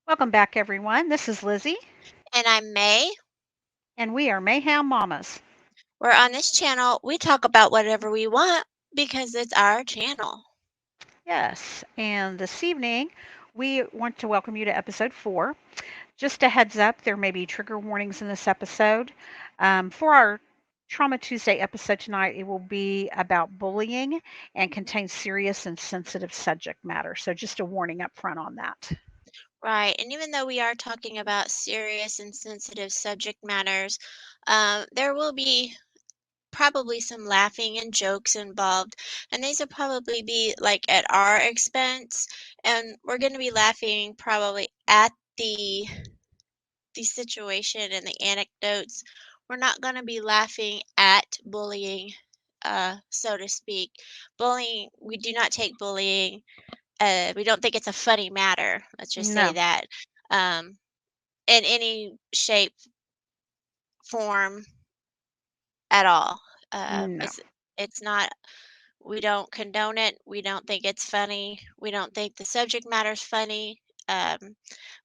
Welcome back, everyone. This is Lizzie, And I'm May. and we are Mayhem Mamas. We're on this channel. We talk about whatever we want because it's our channel. Yes, and this evening we want to welcome you to episode 4. Just a heads up, there may be trigger warnings in this episode. For our Trauma Tuesday episode tonight, it will be about bullying and contains serious and sensitive subject matter. So, just a warning up front on that. Right. And even though we are talking about serious and sensitive subject matters, there will be probably some laughing and jokes involved. And these will probably be like at our expense. And we're going to be laughing probably at the situation and the anecdotes. We're not going to be laughing at bullying, so to speak. Bullying, we do not take bullying. We don't think it's a funny matter. Let's just say No, that, um, in any shape, form at all. no. It's not. We don't condone it. We don't think it's funny. We don't think the subject matter's funny. Um,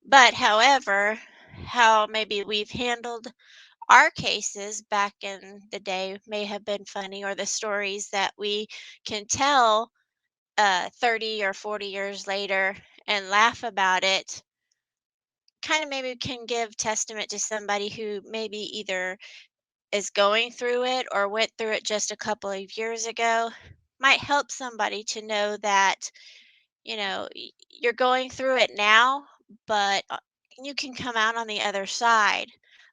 but however, how maybe we've handled our cases back in the day may have been funny, or the stories that we can tell 30 or 40 years later and laugh about it kind of maybe can give testament to somebody who maybe either is going through it or went through it just a couple of years ago. Might help somebody to know that, you're going through it now, but you can come out on the other side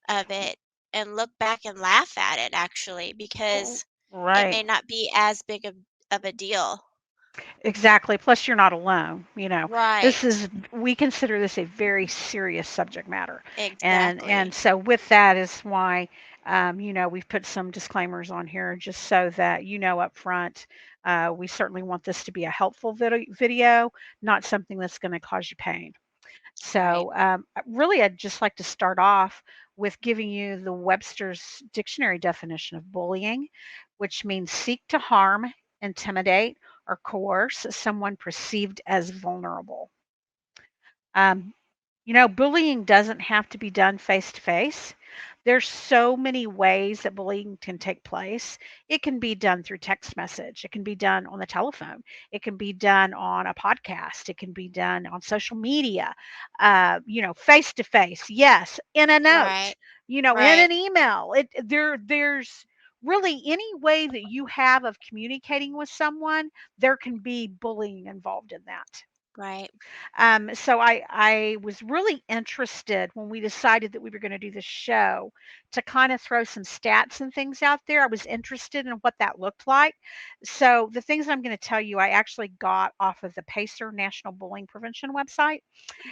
of it and look back and laugh at it actually, Oh, because it right. may not be as big of a deal. Exactly. Plus, you're not alone. This Right. is we consider this a very serious subject matter, and Exactly. so with that is why, we've put some disclaimers on here just so that up front. We certainly want this to be a helpful video, not something that's going to cause you pain. Right. So, really, I'd just like to start off with giving you the Webster's Dictionary definition of bullying, which means seek to harm, intimidate, or coerce someone perceived as vulnerable. Um, bullying doesn't have to be done face to face. There's so many ways that bullying can take place. It can be done through text message. It can be done on the telephone. It can be done on a podcast. It can be done on social media. Face to face. Yes, in a note. Right. In Right. an email. There's really any way that you have of communicating with someone. There can be bullying involved in that. Right. So I was really interested when we decided that we were going to do this show to kind of throw some stats and things out there. I was interested in what that looked like. So the things I'm going to tell you, I actually got off of the Pacer National Bullying Prevention website.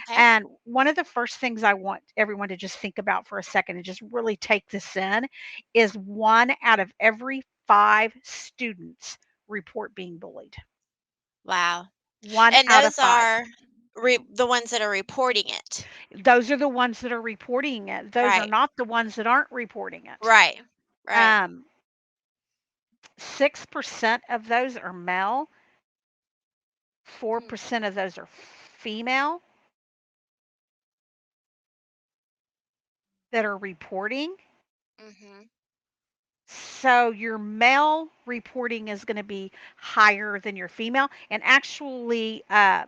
Okay. And one of the first things I want everyone to just think about for a second and just really take this in is 1 out of every 5 students report being bullied. Wow. One And out of those five. are the ones that are reporting it. Those are the ones that are reporting it. Those are Right. not the ones that aren't reporting it. Right. Right. Um, 6% of those are male, Mm. 4% of those are female that are reporting. Mhm. So your male reporting is going to be higher than your female. And actually, a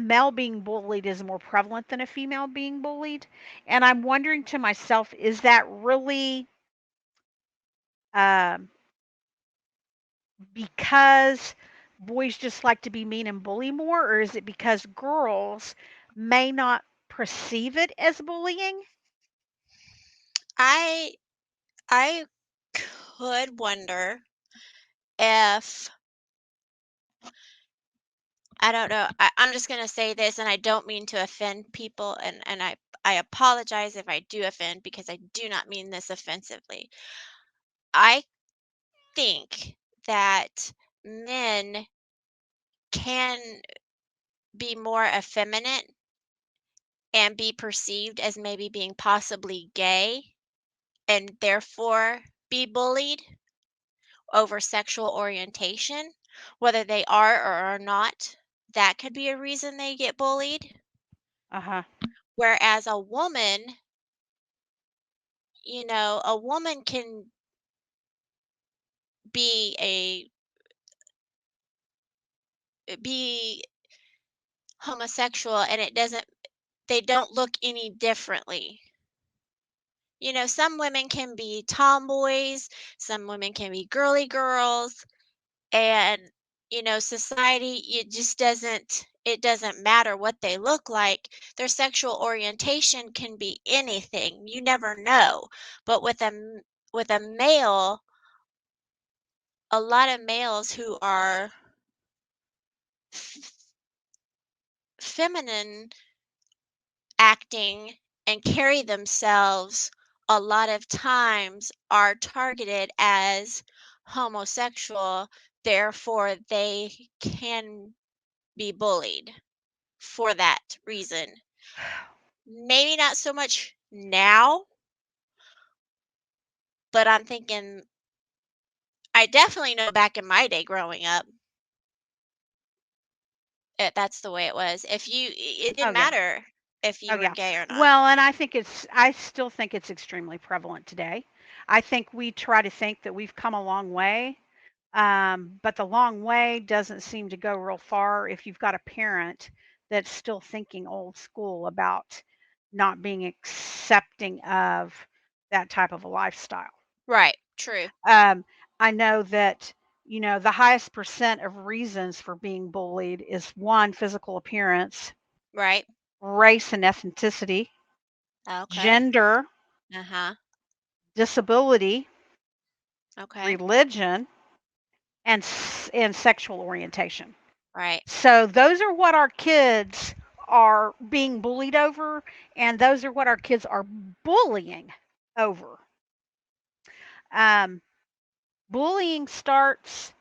male being bullied is more prevalent than a female being bullied. And I'm wondering to myself, is that really um, because boys just like to be mean and bully more, or is it because girls may not perceive it as bullying? I I could wonder if I don't know. I'm just gonna say this, and I don't mean to offend people, and I apologize if I do offend because I do not mean this offensively. I think that men can be more effeminate and be perceived as maybe being possibly gay and therefore be bullied over sexual orientation, whether they are or are not. That could be a reason they get bullied. Uh-huh. Whereas a woman, a woman can be be homosexual and they don't look any differently. Some women can be tomboys, some women can be girly girls, and society, it doesn't matter what they look like. Their sexual orientation can be anything. You never know. But with a male, a lot of males who are f- feminine acting and carry themselves a lot of times are targeted as homosexual, therefore they can be bullied for that reason. Maybe not so much now, but I'm thinking I definitely know back in my day growing up, that's the way it was. It Oh, didn't yeah. matter if Oh, you were yeah. gay or not. Well, and I still think it's extremely prevalent today. I think we try to think that we've come a long way, but the long way doesn't seem to go real far if you've got a parent that's still thinking old school about not being accepting of that type of a lifestyle. Right. True. Um, I know that, the highest percent of reasons for being bullied is one, physical appearance, Right. race and ethnicity, Okay. gender, Uh-huh. disability, Okay. religion, and sexual orientation. Right. So those are what our kids are being bullied over, and those are what our kids are bullying over. Um, Bullying starts,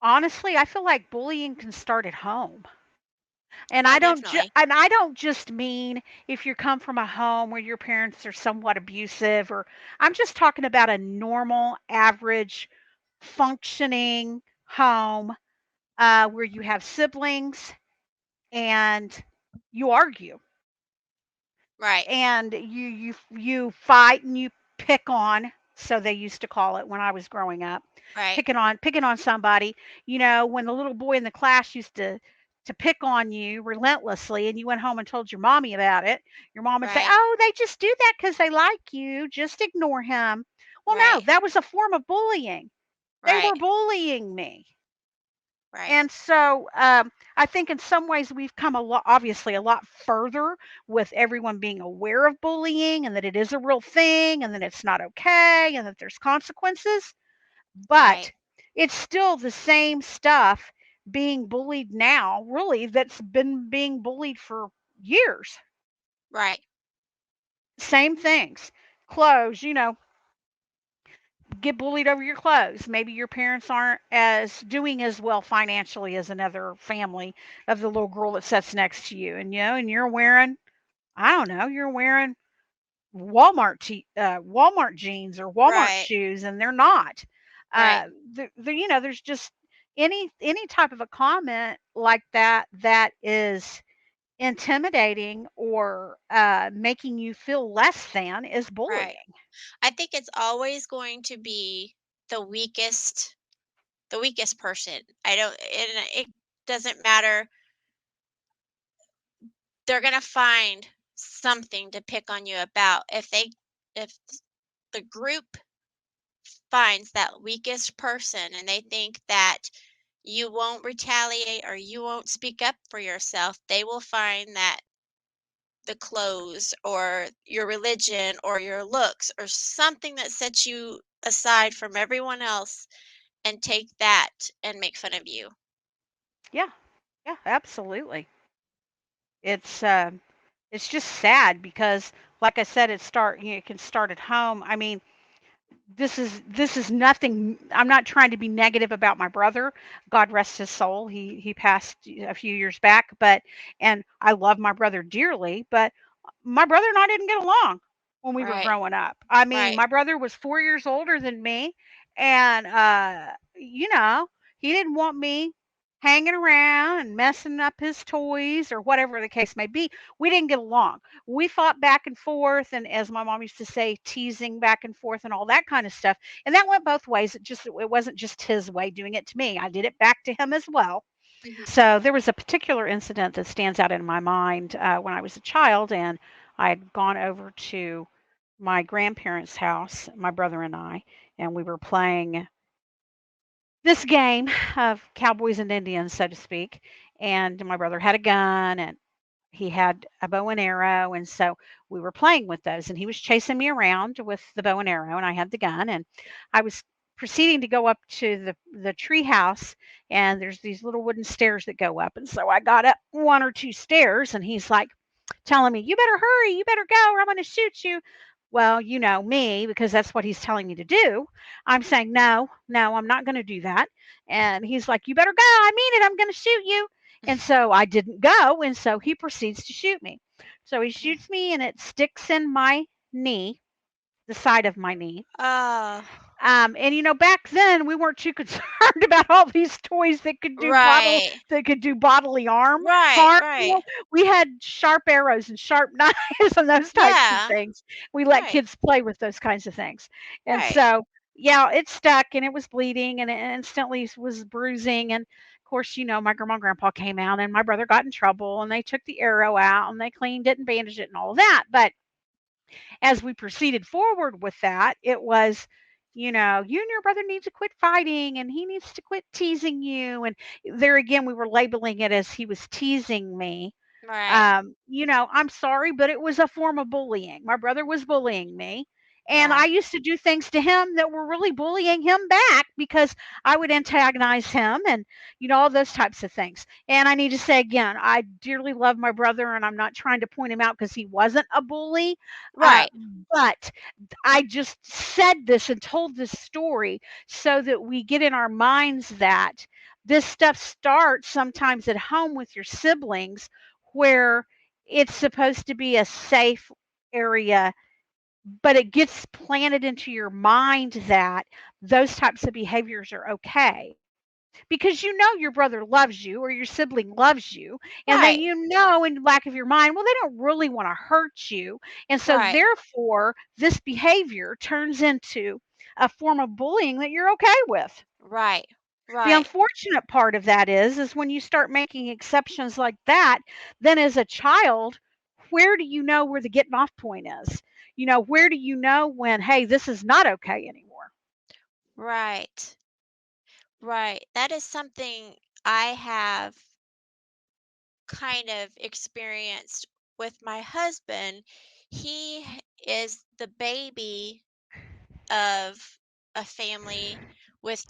honestly, I feel like bullying can start at home. Oh, definitely. And I don't just mean if you come from a home where your parents are somewhat abusive, or I'm just talking about a normal, average, functioning home where you have siblings and you argue Right. and you fight and you pick on, so they used to call it when I was growing up, Right. picking on somebody. When the little boy in the class used to pick on you relentlessly and you went home and told your mommy about it, your mom would say, Right. oh, they just do that because they like you, just ignore him. Well, no, Right. that was a form of bullying. They Right. were bullying me. Right. And so I think in some ways we've come a lot, obviously, a lot further with everyone being aware of bullying and that it is a real thing and that it's not okay and that there's consequences. But Right. it's still the same stuff being bullied now, really, that's been being bullied for years. Right. Same things. Clothes, get bullied over your clothes. Maybe your parents aren't as doing as well financially as another family of the little girl that sits next to you, and you're wearing, I don't know, you're wearing Walmart jeans or Walmart Right. shoes, and they're not. Right. There's just any type of a comment like that that is intimidating or making you feel less than is Right. bullying. I think it's always going to be the weakest the weakest person. I don't and it doesn't matter. They're going to find something to pick on you about. If the group finds that weakest person and they think that you won't retaliate or you won't speak up for yourself, they will find that the clothes or your religion or your looks or something that sets you aside from everyone else and take that and make fun of you. Yeah, yeah, absolutely. It's it's just sad because, like I said, it can start at home. I mean, this is nothing. I'm not trying to be negative about my brother. God rest his soul. He passed a few years back, but and I love my brother dearly, but my brother and I didn't get along when we were Right. growing up. I mean, Right. my brother was 4 years older than me, and he didn't want me. hanging around and messing up his toys or whatever the case may be. We didn't get along. We fought back and forth, and as my mom used to say, teasing back and forth and all that kind of stuff. And that went both ways. It wasn't just his way doing it to me. I did it back to him as well. Mhm. So there was a particular incident that stands out in my mind when I was a child, and I had gone over to my grandparents' house, my brother and I, and we were playing this game of cowboys and Indians, so to speak. And my brother had a gun and he had a bow and arrow. And so we were playing with those. And he was chasing me around with the bow and arrow, and I had the gun. And I was proceeding to go up to the tree house, and there's these little wooden stairs that go up. And so I got up one or two stairs, and he's like telling me, "You better hurry, you better go, or I'm going to shoot you." Well, you know me, because that's what he's telling me to do. I'm saying, "No, no, I'm not going to do that." And he's like, "You better go. I mean it. I'm going to shoot you." And so I didn't go. And so he proceeds to shoot me. So he shoots me, and it sticks in my knee, the side of my knee. Oh, And back then we weren't too concerned about all these toys right. that could do bodily Right, harm. right. We had sharp arrows and sharp knives and those types of Yeah. things. We let Right. kids play with those kinds of things. And Right. so, yeah, it stuck and it was bleeding and it instantly was bruising. And of course, my grandma and grandpa came out and my brother got in trouble and they took the arrow out and they cleaned it and bandaged it and all of that. But as we proceeded forward with that, it was, you and your brother need to quit fighting and he needs to quit teasing you. And there again, we were labeling it as he was teasing me. Right. I'm sorry, but it was a form of bullying. My brother was bullying me. And Yeah. I used to do things to him that were really bullying him back because I would antagonize him and, all those types of things. And I need to say again, I dearly love my brother and I'm not trying to point him out because he wasn't a bully. Uh, Right. but I just said this and told this story so that we get in our minds that this stuff starts sometimes at home with your siblings where it's supposed to be a safe area, but it gets planted into your mind that those types of behaviors are okay. Because your brother loves you or your sibling loves you, and then Right. in the back of your mind, well, they don't really want to hurt you. And so, Right. therefore, this behavior turns into a form of bullying that you're okay with. Right. The Right. unfortunate part of that is when you start making exceptions like that, then as a child, where do you know where the getting off point is? Where do you know when, hey, this is not okay anymore? Right. Right. That is something I have kind of experienced with my husband. Is the baby of a family with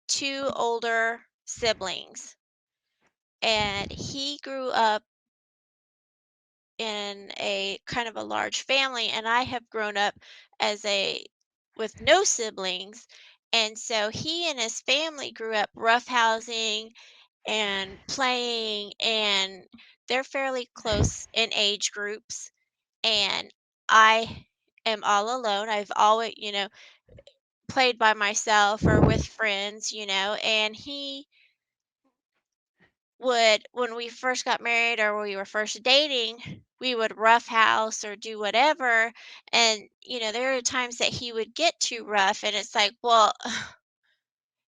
two older siblings, and he grew up in a kind of a large family, and I have grown up as a with no siblings. And so he and his family grew up roughhousing and playing, and they're fairly close in age groups. And I am all alone. I've always, played by myself or with friends, and he would, when we first got married or we were first dating, we would roughhouse or do whatever. And, there are times that he would get too rough, and it's like, well,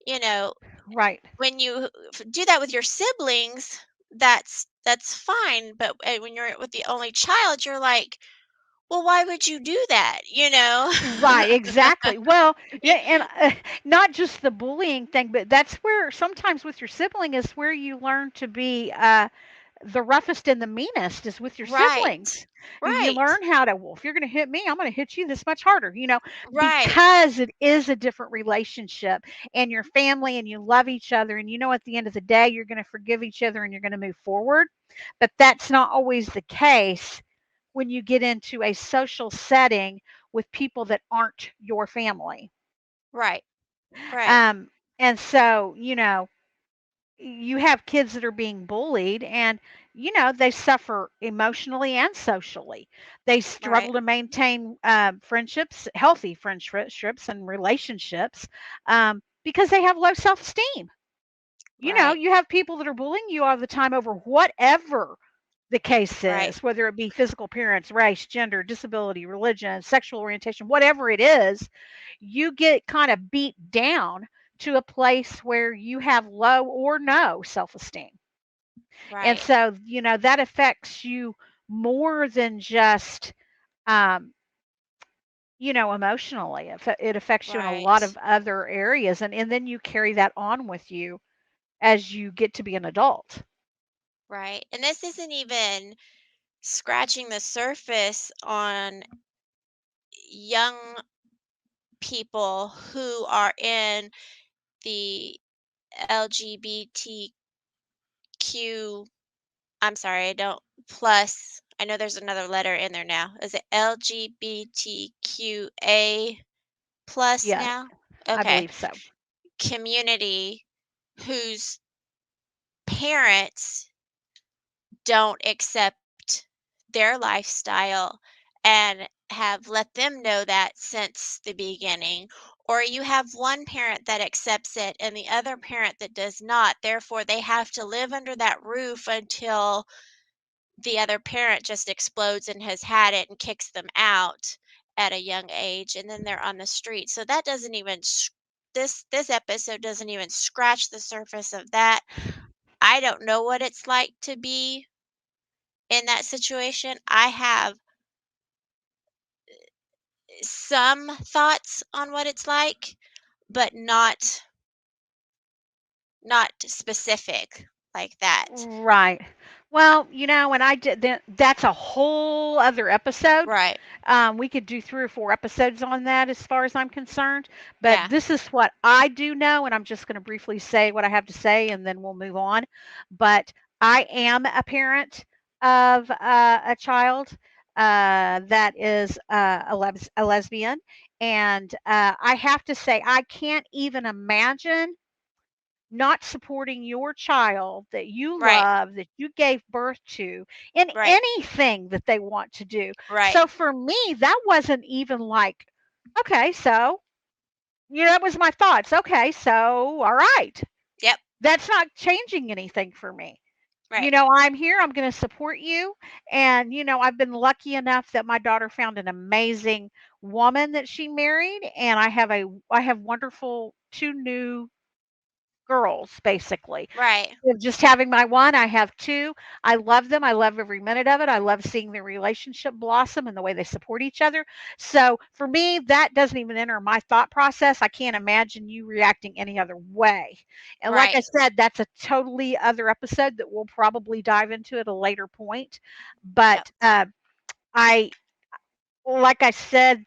you know, Right. when you do that with your siblings, that's fine. But when you're with the only child, you're like, well, why would you do that? Right, exactly. Well, yeah, and not just the bullying thing, but that's where sometimes with your sibling is where you learn to be the roughest and the meanest is with your Right. siblings. You Right. learn how to, well, if you're going to hit me, I'm going to hit you this much harder, Right. because it is a different relationship and your family and you love each other. And at the end of the day, you're going to forgive each other and you're going to move forward. But that's not always the case when you get into a social setting with people that aren't your family. Right. Right. Um, and so, you have kids that are being bullied and they suffer emotionally and socially. They Right. struggle to maintain friendships, healthy friendships and relationships, because they have low self-esteem. Right. You have people that are bullying you all the time over whatever the case Right. is, whether it be physical appearance, race, gender, disability, religion, sexual orientation, whatever it is, you get kind of beat down to a place where you have low or no self esteem. And Right. so, that affects you more than just, um, emotionally. It affects you in a lot Right. of other areas. And then you carry that on with you as you get to be an adult. Right. And this isn't even scratching the surface on young people who are in the LGBTQ. I'm sorry, I don't plus. I know there's another letter in there now. Is it LGBTQA plus Yeah, now? I Okay. believe so. Community whose parents don't accept their lifestyle and have let them know that since the beginning. Or you have one parent that accepts it and the other parent that does not. Therefore, they have to live under that roof until the other parent just explodes and has had it and kicks them out at a young age, and then they're on the street. So that doesn't even this episode doesn't even scratch the surface of that. I don't know what it's like to be in that situation. I have some thoughts on what it's like, but not specific like that. Right. Well, and I did that's a whole other episode. Right. We could do 3 or 4 episodes on that as far as I'm concerned. But Yeah. this is what I do know, and I'm just going to briefly say what I have to say, and then we'll move on. But I am a parent of a child that is a lesbian, and I have to say I can't even imagine not supporting your child that you Right. love, that you gave birth to, in Right. anything that they want to do. Right. So for me, that wasn't even like, okay, so, that was my thoughts. Okay, so, all right. Yep. That's not changing anything for me. Right. I'm here. I'm going to support you. And, I've been lucky enough that my daughter found an amazing woman that she married. And I have wonderful 2 new girls, basically. Right. Of just having my one, I have 2. I love them. I love every minute of it. I love seeing their relationship blossom and the way they support each other. So for me, that doesn't even enter my thought process. I can't imagine you reacting any other way. And like I Right. said, that's a totally other episode that we'll probably dive into at a later point. But Yep. I like I said,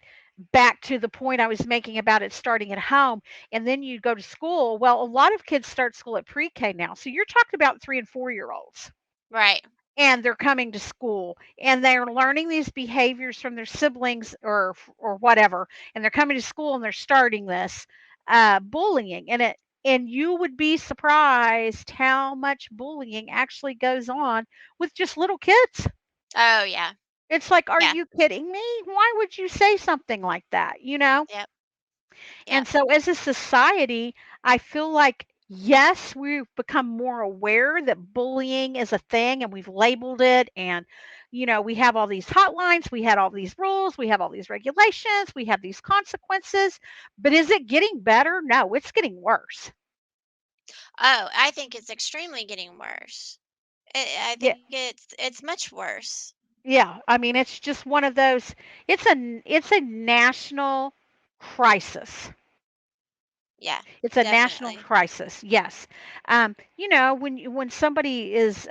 back to the point I was making about it starting at home, and then you go to school. Well, a lot of kids start school at pre-K now. So you're talking about 3 and 4 year olds. Right. And they're coming to school and they're learning these behaviors from their siblings or whatever. And they're coming to school and they're starting this bullying. And you would be surprised how much bullying actually goes on with just little kids. Oh, yeah. It's like, are Yeah. you kidding me? Why would you say something like that? Yep. And Yep. so, as a society, I feel like, yes, we've become more aware that bullying is a thing and we've labeled it. And, we have all these hotlines, we had all these rules, we have all these regulations, we have these consequences. But is it getting better? No, it's getting worse. Oh, I think it's extremely getting worse. I Yeah. think it's much worse. Yeah. I mean, it's just one of those, it's a national crisis. Yeah, It's a national definitely. crisis. Yes. When somebody is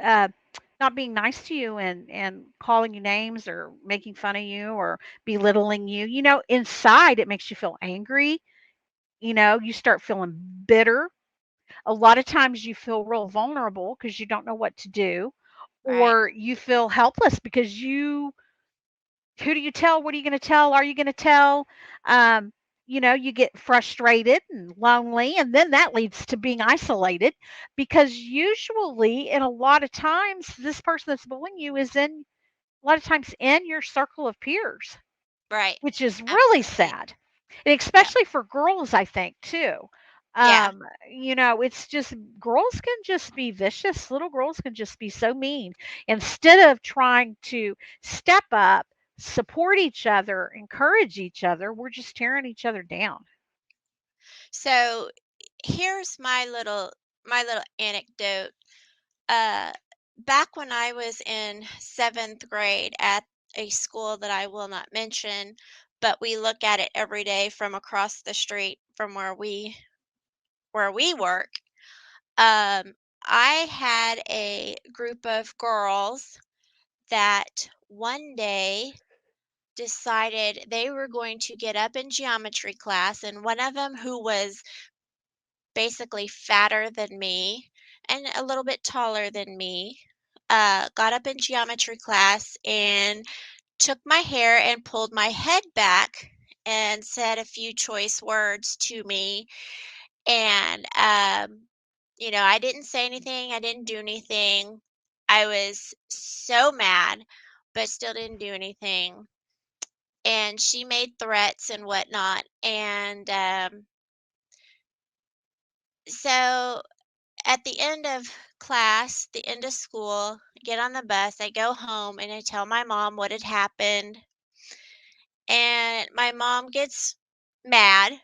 not being nice to you and calling you names or making fun of you or belittling you, inside it makes you feel angry. You start feeling bitter. A lot of times you feel real vulnerable because you don't know what to do, Right. or you feel helpless because who do you tell? What are you going to tell? Are you going to tell? Um, you get frustrated and lonely, and then that leads to being isolated because usually, and a lot of times, this person that's bullying you is in a lot of times in your circle of peers, Right. which is really Absolutely. sad, and Yep. especially for girls, I think too. Yeah. Um, it's just girls can just be vicious. Little girls can just be so mean. Instead of trying to step up, support each other, encourage each other, we're just tearing each other down. So here's my little anecdote. Uh, Back when I was in 7th grade at a school that I will not mention, but we look at it every day from across the street from where we work. I had a group of girls that one day decided they were going to get up in geometry class, and one of them, who was basically fatter than me and a little bit taller than me, got up in geometry class and took my hair and pulled my head back and said a few choice words to me. And, I didn't say anything, I didn't do anything. I was so mad, but still didn't do anything. And she made threats and whatnot. And so at the end of class, the end of school, I get on the bus, I go home, and I tell my mom what had happened. And my mom gets mad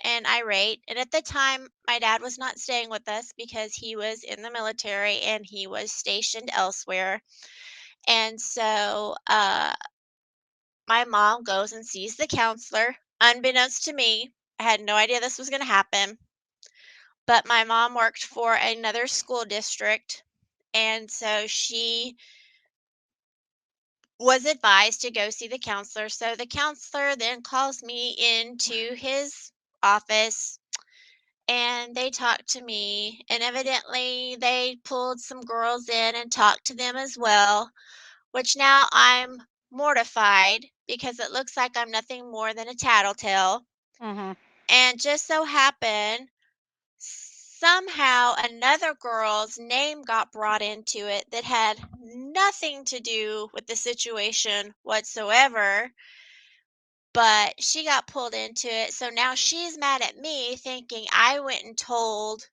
and irate. And at the time, my dad was not staying with us because he was in the military and he was stationed elsewhere. And so my mom goes and sees the counselor. Unbeknownst to me, I had no idea this was going to happen. But my mom worked for another school district. And so she was advised to go see the counselor. So the counselor then calls me into his office and they talked to me. And evidently, they pulled some girls in and talked to them as well, which now I'm mortified because it looks like I'm nothing more than a tattletale. Mhm. And just so happened, somehow another girl's name got brought into it that had nothing to do with the situation whatsoever, but she got pulled into it. So now she's mad at me, thinking I went and told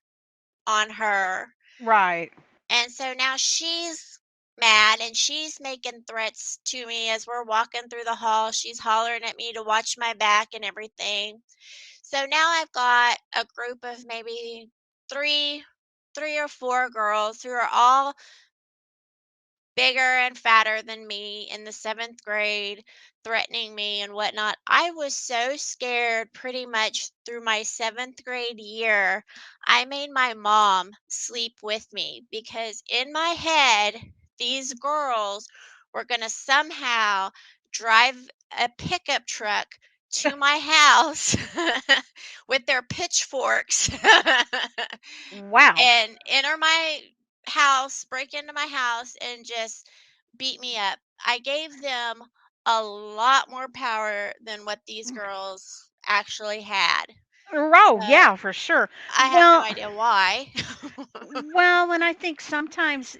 on her. Right. And so now she's mad and she's making threats to me as we're walking through the hall. She's hollering at me to watch my back and everything. So now I've got a group of maybe three, three or four girls who are all bigger and fatter than me in the 7th grade, threatening me and whatnot. I was so scared pretty much through my 7th grade year. I made my mom sleep with me because in my head, these girls were going to somehow drive a pickup truck to my house with their pitchforks Wow. and enter my house, break into my house, and just beat me up. I gave them a lot more power than what these girls actually had. Oh, So yeah, for sure. I have no Well, idea why. and I think sometimes,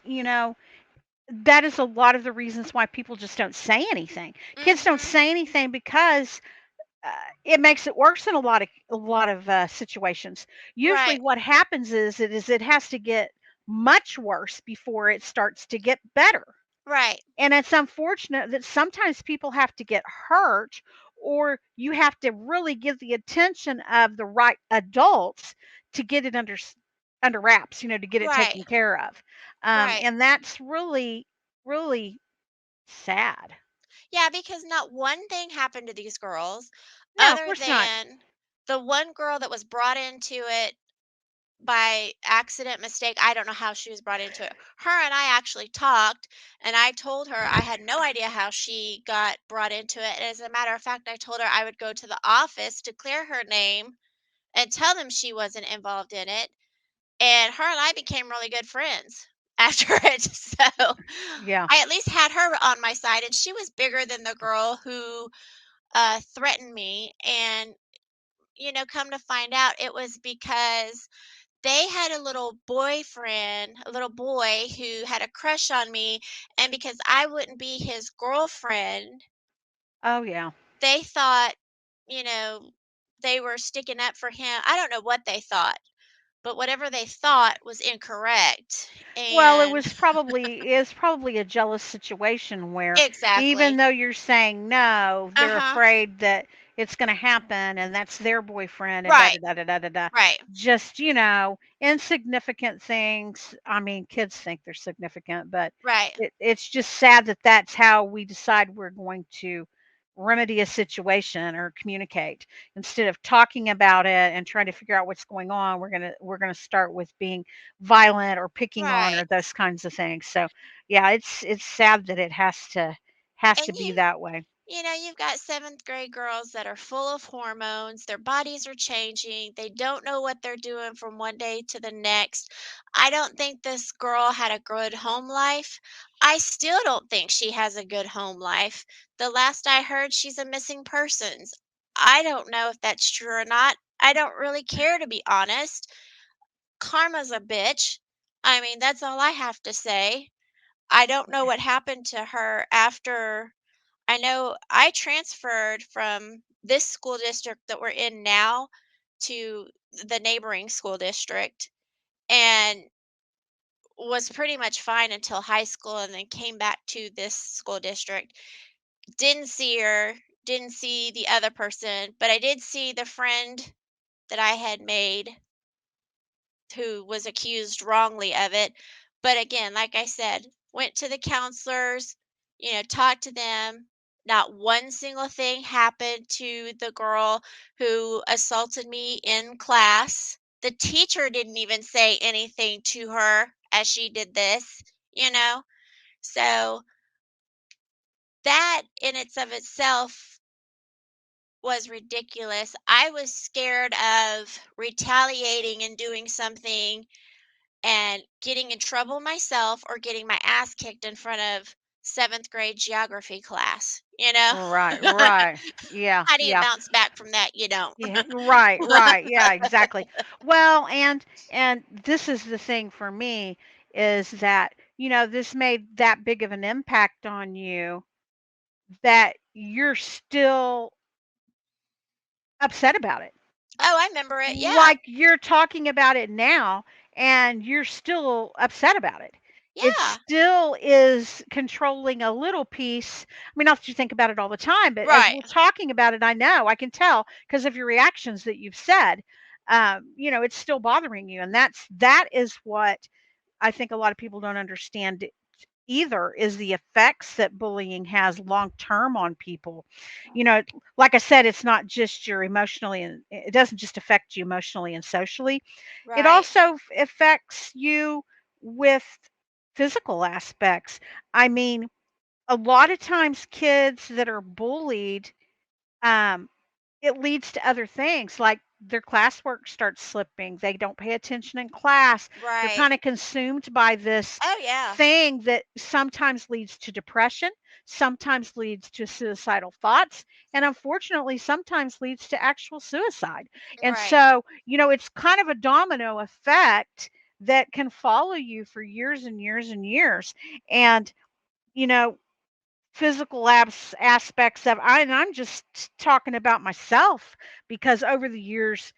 that is a lot of the reasons why people just don't say anything. Kids don't Mhm. say anything because uh, it makes it worse in a lot of situations. Usually, Right. what happens is it has to get much worse before it starts to get better. Right. And it's unfortunate that sometimes people have to get hurt, or you have to really get the attention of the right adults to get it under wraps, to get it Right. taken care of. Right. And that's really, really sad. Yeah, because not one thing happened to these girls No, of other course not. than the one girl that was brought into it by accident, mistake. I don't know how she was brought into it. Her and I actually talked, and I told her I had no idea how she got brought into it. And as a matter of fact, I told her I would go to the office to clear her name and tell them she wasn't involved in it. And her and I became really good friends after it. So Yeah. I at least had her on my side, and she was bigger than the girl who threatened me. And, come to find out, it was because they had a little boyfriend, a little boy who had a crush on me, and because I wouldn't be his girlfriend, Oh, yeah. they thought, you know, they were sticking up for him. I don't know what they thought, but whatever they thought was incorrect. Well, it And was probably is probably a jealous situation where even exactly. though you're saying no, they're Uh-huh. afraid that it's gonna happen and that's their boyfriend and da Right. da da da da da da. Right. Just, insignificant things. I mean, kids think they're significant, but Right. it's just sad that that's how we decide we're going to remedy a situation or communicate. Instead of talking about it and trying to figure out what's going on, we're gonna start with being violent or picking on Right. or those kinds of things. So, yeah, it's sad that it has to And be that way. you've got seventh grade girls that are full of hormones. Their bodies are changing. They don't know what they're doing from one day to the next. I don't think this girl had a good home life. I still don't think she has a good home life. The last I heard, she's a missing persons. I don't know if that's true or not. I don't really care, to be honest. Karma's a bitch. I mean, that's all I have to say. I don't know what happened to her after. I know I transferred from this school district that we're in now to the neighboring school district, and was pretty much fine until high school, and then came back to this school district. Didn't see her, didn't see the other person, but I did see the friend that I had made who was accused wrongly of it. But again, like I said, went to the counselors, talked to them. Not one single thing happened to the girl who assaulted me in class. The teacher didn't even say anything to her as she did this, you know? So that in its of itself was ridiculous. I was scared of retaliating and doing something and getting in trouble myself or getting my ass kicked in front of seventh grade geography class, you know? Right, right. Yeah, How do you yeah. bounce back from that? You don't. Yeah, right, right. Yeah, exactly. Well, and this is the thing for me is that, this made that big of an impact on you that you're still upset about it. Oh, I remember it. Yeah. Like, you're talking about it now, and you're still upset about it. It Yeah. still is controlling a little piece. I mean, not that you think about it all the time, but as Right. we're talking about it, I can tell because of your reactions that you've said, it's still bothering you, and that is what I think a lot of people don't understand either, is the effects that bullying has long term on people. You know, like I said, it's not just your emotionally, and it doesn't just affect you emotionally and socially. It Right. also affects you with physical aspects. I mean, a lot of times kids that are bullied, um, it leads to other things, like their classwork starts slipping, they don't pay attention in class, they're Right. kinda consumed by this Oh, yeah. thing that sometimes leads to depression, sometimes leads to suicidal thoughts, and unfortunately, sometimes leads to actual suicide. And Right. so, it's kind of a domino effect that can follow you for years and years and years. And, you know, physical aspects of and I'm just talking about myself because over the years,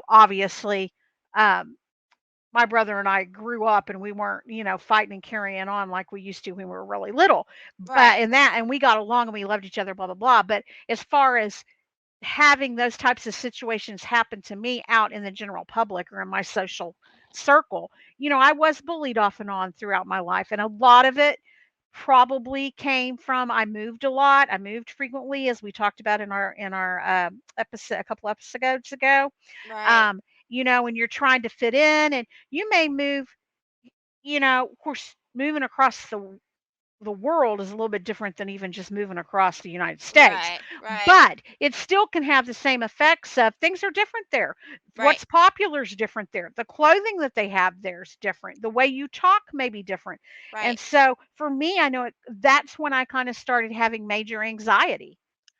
obviously, um, my brother and I grew up and we weren't, fighting and carrying on like we used to when we were really little. But Right. and we got along and we loved each other, blah blah blah. But as far as having those types of situations happen to me out in the general public or in my social circle, I was bullied off and on throughout my life, and a lot of it probably came from I moved a lot. I moved frequently, as we talked about in our episode a couple episodes ago. Right. Um, when you're trying to fit in, and you may move, of course, moving across the world is a little bit different than even just moving across the United States. Right. Right. But it still can have the same effects of things are different there. Right. What's popular is different there. The clothing that they have there is different. The way you talk may be different. And Right. so for me, I know that's when I kind of started having major anxiety.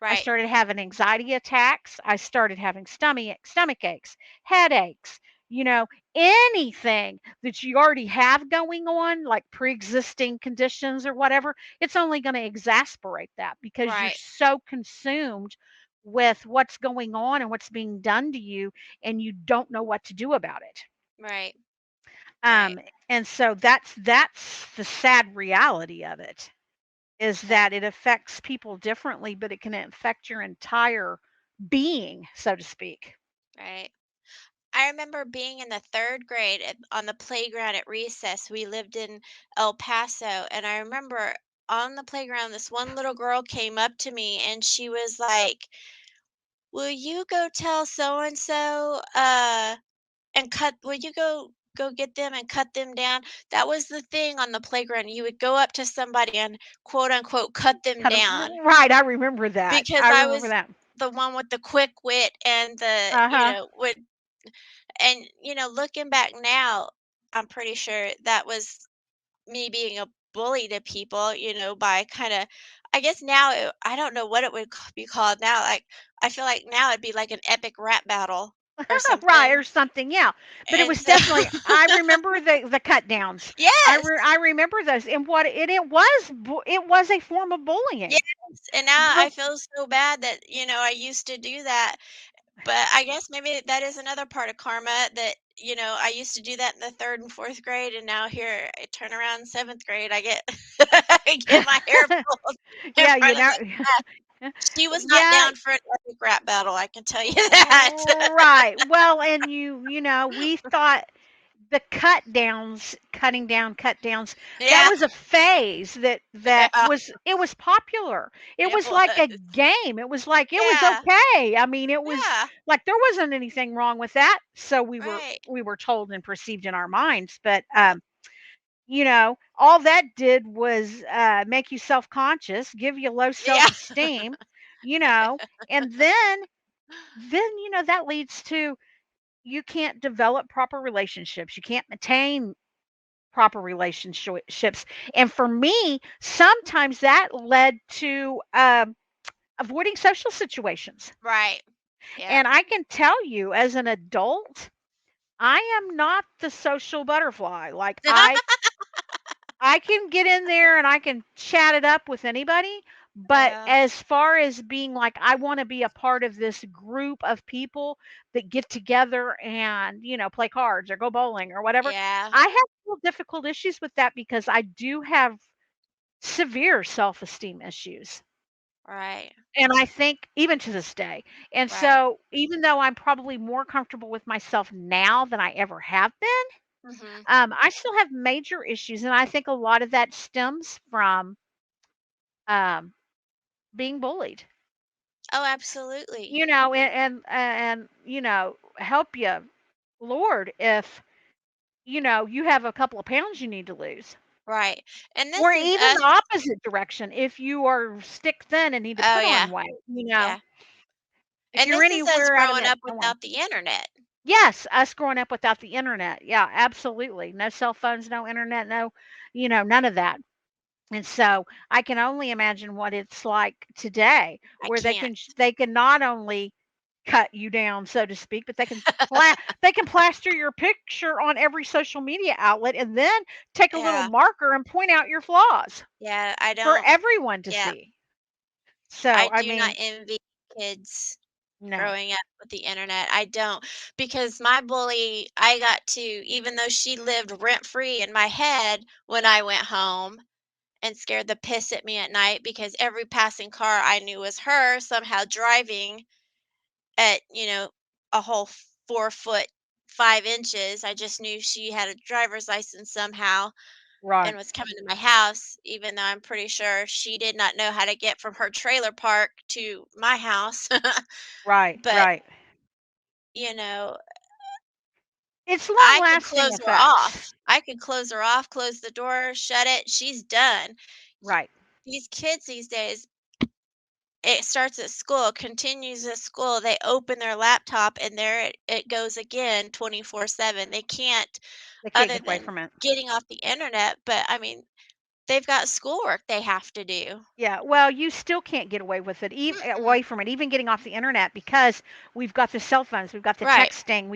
I Right. started having anxiety attacks. I started having stomach aches, headaches, you know, anything that you already have going on, like pre-existing conditions or whatever, it's only going to exasperate that because you're Right. so consumed with what's going on and what's being done to you, and you don't know what to do about it. Right. Right. Um, and so that's the sad reality of it, is Yeah. that it affects people differently, but it can affect your entire being, so to speak. Right. I remember being in the 3rd grade on the playground at recess. We lived in El Paso, and I remember on the playground, this one little girl came up to me and she was like, "Will you go tell so and so, and cut will you go get them and cut them down?" That was the thing on the playground. You would go up to somebody and quote unquote cut them Kind of down right. I remember that. because I I remember was that. the one with the quick wit and the, Uh-huh. would and, looking back now, I'm pretty sure that was me being a bully to people, by kinda I guess now I don't know what it would be called now, like, I feel like now it'd be like an epic rap battle or Right, or something, something, yeah. But it and was so definitely, I remember the cut downs. Yes! I remember those, and what it was a form of Yes, bullying. and now But I feel so bad that, I used to do that, but I guess maybe that is another part of karma that, I used to do that in the 3rd and 4th grade, and now here I turn around in 7th grade, I get I get my hair pulled in yeah, front you of know. the class. She was not Yeah, down for an epic rap battle, I can tell you that. right. Well, and we thought the cutting down, cut downs, that Yeah, was a phase that yeah, it was popular. It it was was. like a game. It was like it was Yeah, okay. I mean, it was yeah, like there wasn't anything wrong with that. So right, we were told and perceived in our minds, but right. all that did was make you self-conscious, give you low Yeah, self-esteem, you know, and then that leads to, you can't develop proper relationships. You can't maintain proper relationships. And for me, sometimes that led to avoiding social situations. right. Yep. And I can tell you, as an adult, I am not the social butterfly. Like I can get in there and I can chat it up with anybody, but Yeah, as far as being like, I want to be a part of this group of people that get together and, play cards or go bowling or whatever, yeah, I have real difficult issues with that because I do have severe self-esteem issues. right, And I think even to this day. And right. so even though I'm probably more comfortable with myself now than I ever have been, Mhm. I still have major issues, and I think a lot of that stems from, um, being bullied. Oh, absolutely. Help you, Lord, if, you have a couple of pounds you need to lose. Right, and Or this is even us. the opposite direction, if you are stick thin and need to Oh, put on yeah, weight, yeah, if and you're this is us anywhere out in growing that up norm. without the internet. Yes, us growing up without the internet. Yeah, absolutely. No cell phones, no internet, no, none of that. And so I can only imagine what it's like today, I where can't. they can not only cut you down, so to speak, but they can plaster your picture on every social media outlet and then take a little Yeah, marker and point out your flaws yeah, I for don't everyone to yeah, see. So I I do not mean, envy kids no. growing up with the internet. I don't, because my bully, I got to, even though she lived rent free in my head when I went home and scared the piss at me at night because every passing car I knew was her somehow driving at, a whole 4 foot 5 inches. I just knew she had a driver's license somehow Right. and was coming to my house, even though I'm pretty sure she did not know how to get from her trailer park to my house. Right. But, Right. you know, It's long I could lasting close her effects. off. I could close her off, close the door, shut it, she's done. Y Right. These kids these days, it starts at school, continues at school, they open their laptop, and there it goes again 24/7. They can't, They can't other get away than from it. getting off the internet, but, I mean, they've got schoolwork they have to do. Yeah, well, you still can't get away with it, Mm-mm. away from it, even getting off the internet, because we've got the cell phones, we've got the Right. texting,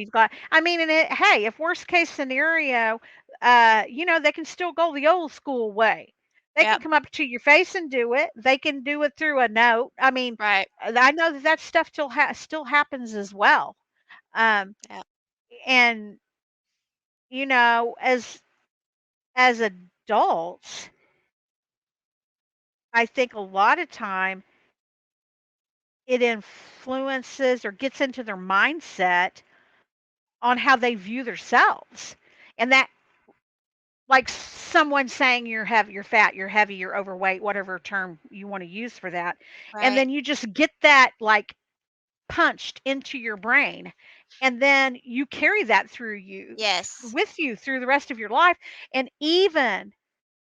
I mean, hey, if worst case scenario, they can still go the old school way. They can Yep. come up to your face and do it. They can do it through a note. I mean, Right. I know that that stuff still happens as well. Um, Yep. and as adults, I think a lot of time it influences or gets into their mindset on how they view themselves. And that, like someone saying you're fat, you're heavy, you're overweight, whatever term you want to use for that. And Right. then you just get that like punched into your brain. And then you carry that Yes. with you through the rest of your life. And even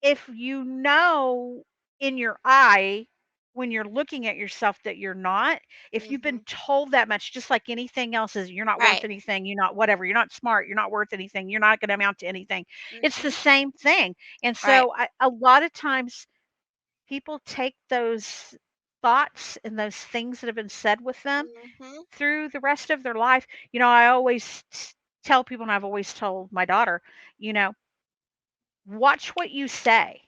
if you know in your eye when you're looking at yourself that you're not, if you've been Mhm. told that much, just like anything else is, you're not worth Right. anything, you're not whatever, you're not smart, you're not worth anything, you're not going to amount to anything. It's the Mhm. same thing. And Right. so a lot of times people take those thoughts and those things that have been said with them Mhm. through the rest of their life. I always tell people, and I've always told my daughter, you know, watch what you say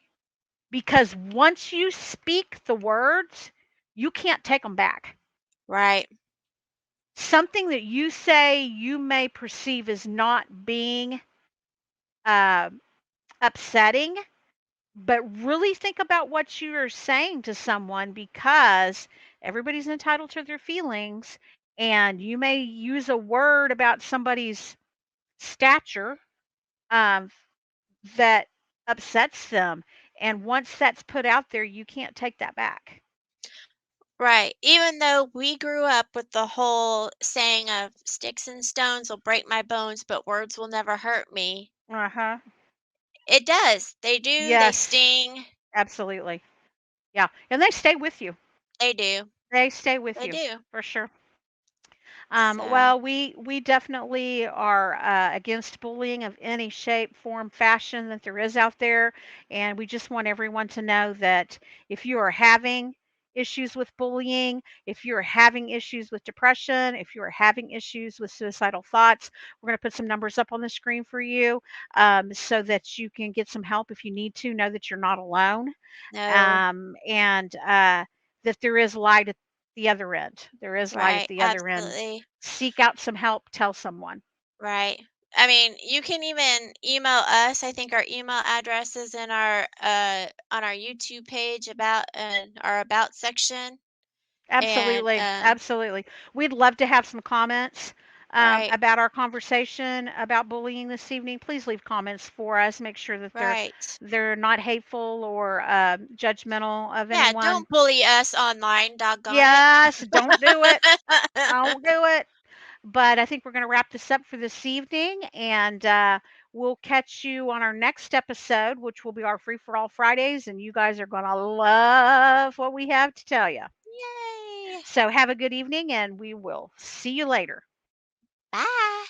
because once you speak the words, you can't take them back. Right. Something that you say you may perceive as not being uh, upsetting, but really think about what you are saying to someone because everybody's entitled to their feelings. And you may use a word about somebody's stature um, that upsets them. And once that's put out there, you can't take that back. Right. Even though we grew up with the whole saying of sticks and stones will break my bones, but words will never hurt me. Uh huh. It does. They do. They Yes, sting. absolutely. Yeah. And they stay with you. They do. They stay with They you do. for sure. So, Well, we definitely are against bullying of any shape, form, fashion that there is out there, and we just want everyone to know that if you are having issues with bullying, if you are having issues with depression, if you are having issues with suicidal thoughts, we're going to put some numbers up on the screen for you so that you can get some help if you need to. Know that you're not alone, no. and that there is light at the other end. There is light at Right. the other end. Absolutely. Seek out some help. Tell someone. Right. I mean, you can even email us. I think our email address is in our on our YouTube page about our about section. And Absolutely, absolutely. We'd love to have some comments right, about our conversation about bullying this evening. Please leave comments for us. Make sure that right. they're not hateful or judgmental of Yeah, anyone. don't bully us online, doggone it. Yes, don't do it. Don't do it. But I think we're going to wrap this up for this evening, and we'll catch you on our next episode, which will be our Free for All Fridays. And you guys are going to love what we have to tell you. Yay. So have a good evening, and we will see you later. Bye.